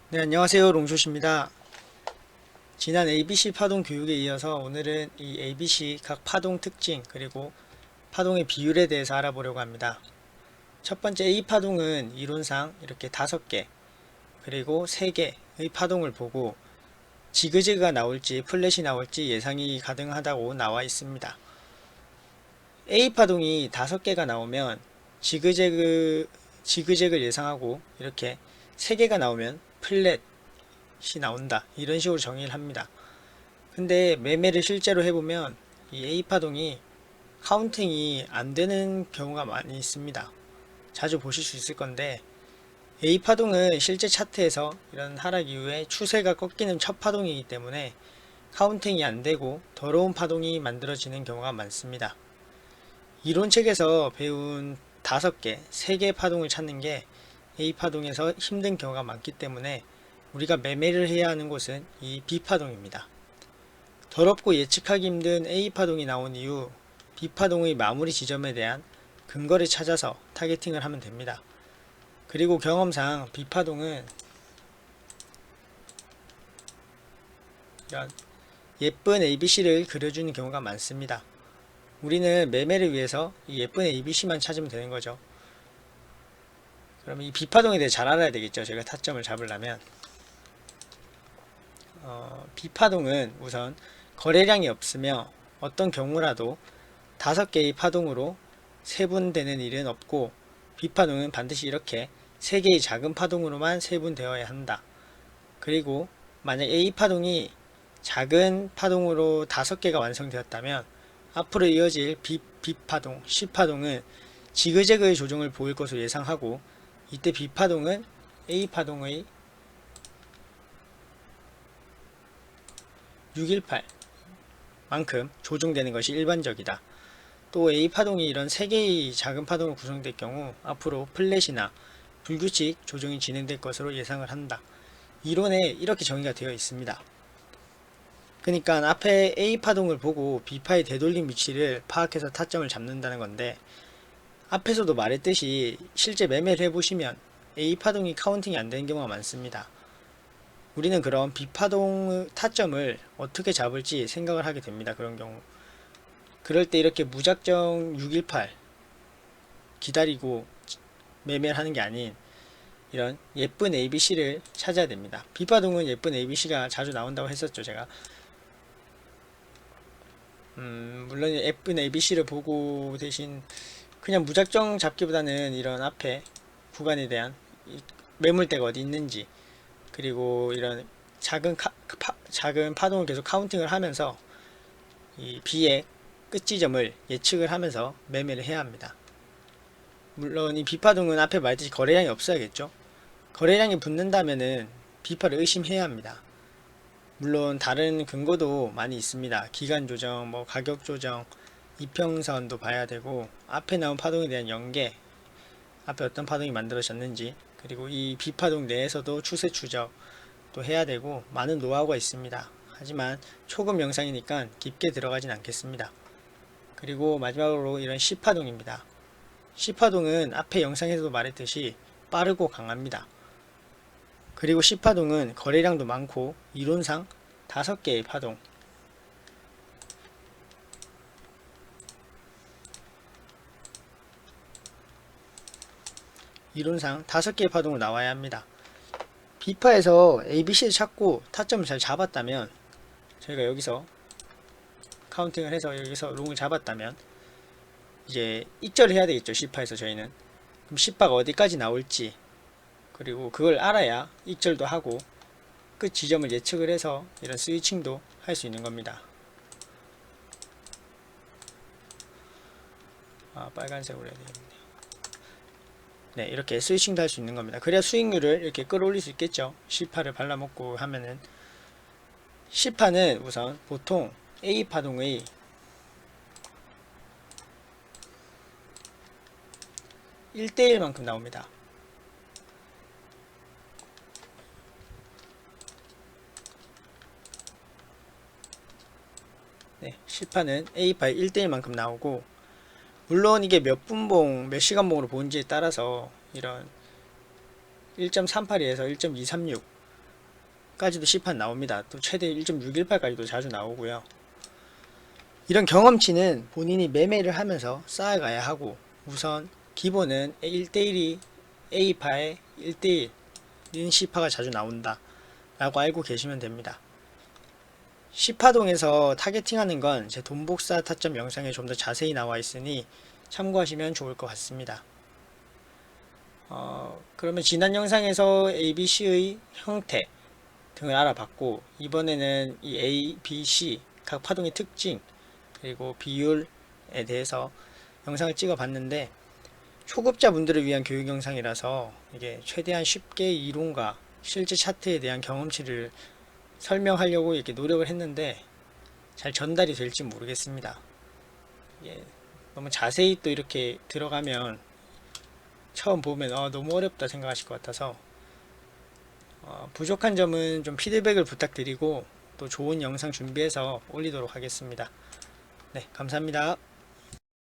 네, 안녕하세요. 롱숏입니다. 지난 ABC 파동 교육에 이어서 오늘은 이 ABC 각 파동 특징 그리고 파동의 비율에 대해서 알아보려고 합니다. 첫 번째 A 파동은 이론상 이렇게 5개 그리고 3개의 파동을 보고 지그재그가 나올지 플랫이 나올지 예상이 가능하다고 나와 있습니다. A 파동이 5개가 나오면 지그재그를 예상하고 이렇게 3개가 나오면 플랫 이 나온다 이런 식으로 정의를 합니다. 근데 매매를 실제로 해보면 이 A파동이 카운팅이 안 되는 경우가 많이 있습니다. 자주 보실 수 있을 건데 A파동은 실제 차트에서 이런 하락 이후에 추세가 꺾이는 첫 파동이기 때문에 카운팅이 안 되고 더러운 파동이 만들어지는 경우가 많습니다. 이론책에서 배운 5개, 3개 파동을 찾는 게 A파동에서 힘든 경우가 많기 때문에 우리가 매매를 해야 하는 곳은 이 B파동입니다. 더럽고 예측하기 힘든 A파동이 나온 이후 B파동의 마무리 지점에 대한 근거를 찾아서 타겟팅을 하면 됩니다. 그리고 경험상 B파동은 이런 예쁜 ABC를 그려주는 경우가 많습니다. 우리는 매매를 위해서 이 예쁜 ABC만 찾으면 되는 거죠. 그러면 이 B파동에 대해 잘 알아야 되겠죠. 제가 타점을 잡으려면 B파동은 우선 거래량이 없으며 어떤 경우라도 5개의 파동으로 세분되는 일은 없고 B파동은 반드시 이렇게 3개의 작은 파동으로만 세분되어야 한다. 그리고 만약 A파동이 작은 파동으로 5개가 완성되었다면 앞으로 이어질 B파동, C파동은 지그재그의 조정을 보일 것으로 예상하고 이때 B파동은 A파동의 618 만큼 조정되는 것이 일반적이다. 또 A파동이 이런 3개의 작은 파동으로 구성될 경우 앞으로 플랫이나 불규칙 조정이 진행될 것으로 예상을 한다. 이론에 이렇게 정의가 되어 있습니다. 그러니까 앞에 A파동을 보고 B파의 되돌림 위치를 파악해서 타점을 잡는다는 건데 앞에서도 말했듯이 실제 매매를 해보시면 A파동이 카운팅이 안 되는 경우가 많습니다. 우리는 그럼 B파동 타점을 어떻게 잡을지 생각을 하게 됩니다. 그런 경우 그럴 때 이렇게 무작정 618 기다리고 매매를 하는 게 아닌 이런 예쁜 ABC를 찾아야 됩니다. B파동은 예쁜 ABC가 자주 나온다고 했었죠. 제가 물론 예쁜 ABC를 보고 대신 그냥 무작정 잡기보다는 이런 앞에 구간에 대한 매물대가 어디 있는지 그리고 이런 작은 파동을 계속 카운팅을 하면서 이 B의 끝 지점을 예측을 하면서 매매를 해야 합니다. 물론 이 B파동은 앞에 말했듯이 거래량이 없어야겠죠. 거래량이 붙는다면은 B파를 의심해야 합니다. 물론 다른 근거도 많이 있습니다. 기간 조정, 뭐 가격 조정, 이평선도 봐야 되고 앞에 나온 파동에 대한 연계, 앞에 어떤 파동이 만들어졌는지 그리고 이 B파동 내에서도 추세 추적도 해야 되고 많은 노하우가 있습니다. 하지만 초급 영상이니까 깊게 들어가진 않겠습니다. 그리고 마지막으로 이런 C파동입니다. C파동은 앞에 영상에서도 말했듯이 빠르고 강합니다. 그리고 C파동은 거래량도 많고 이론상 5개의 파동 이론상 5개의 파동으로 나와야 합니다. B파에서 ABC를 찾고 타점을 잘 잡았다면 저희가 여기서 카운팅을 해서 여기서 롱을 잡았다면 이제 익절을 해야 되겠죠. C파에서 저희는 그럼 C파가 어디까지 나올지 그리고 그걸 알아야 익절도 하고 끝 지점을 예측을 해서 이런 스위칭도 할 수 있는 겁니다. 빨간색으로 해야 되겠네요. 네, 이렇게 스위칭도 할 수 있는 겁니다. 그래야 수익률을 이렇게 끌어올릴 수 있겠죠. C파를 발라먹고 하면은 C파는 우선 보통 A파동의 1대1만큼 나옵니다. 네, C파는 A파의 1대1만큼 나오고 물론 이게 몇 분봉, 몇 시간봉으로 보는지에 따라서 이런 1.38에서 1.236 까지도 시판 나옵니다. 또 최대 1.618까지도 자주 나오고요. 이런 경험치는 본인이 매매를 하면서 쌓아가야 하고, 우선 기본은 1대1이 A파에 1대1인 C파가 자주 나온다 라고 알고 계시면 됩니다. C파동에서 타겟팅하는 건 제 돈복사 타점 영상에 좀 더 자세히 나와 있으니 참고하시면 좋을 것 같습니다. 그러면 지난 영상에서 ABC의 형태 등을 알아봤고, 이번에는 이 A, B, C 각 파동의 특징 그리고 비율에 대해서 영상을 찍어 봤는데, 초급자 분들을 위한 교육 영상이라서 이게 최대한 쉽게 이론과 실제 차트에 대한 경험치를 설명하려고 이렇게 노력을 했는데 잘 전달이 될지 모르겠습니다. 너무 자세히 또 이렇게 들어가면 처음 보면 너무 어렵다 생각하실 것 같아서 부족한 점은 좀 피드백을 부탁드리고 또 좋은 영상 준비해서 올리도록 하겠습니다. 네, 감사합니다.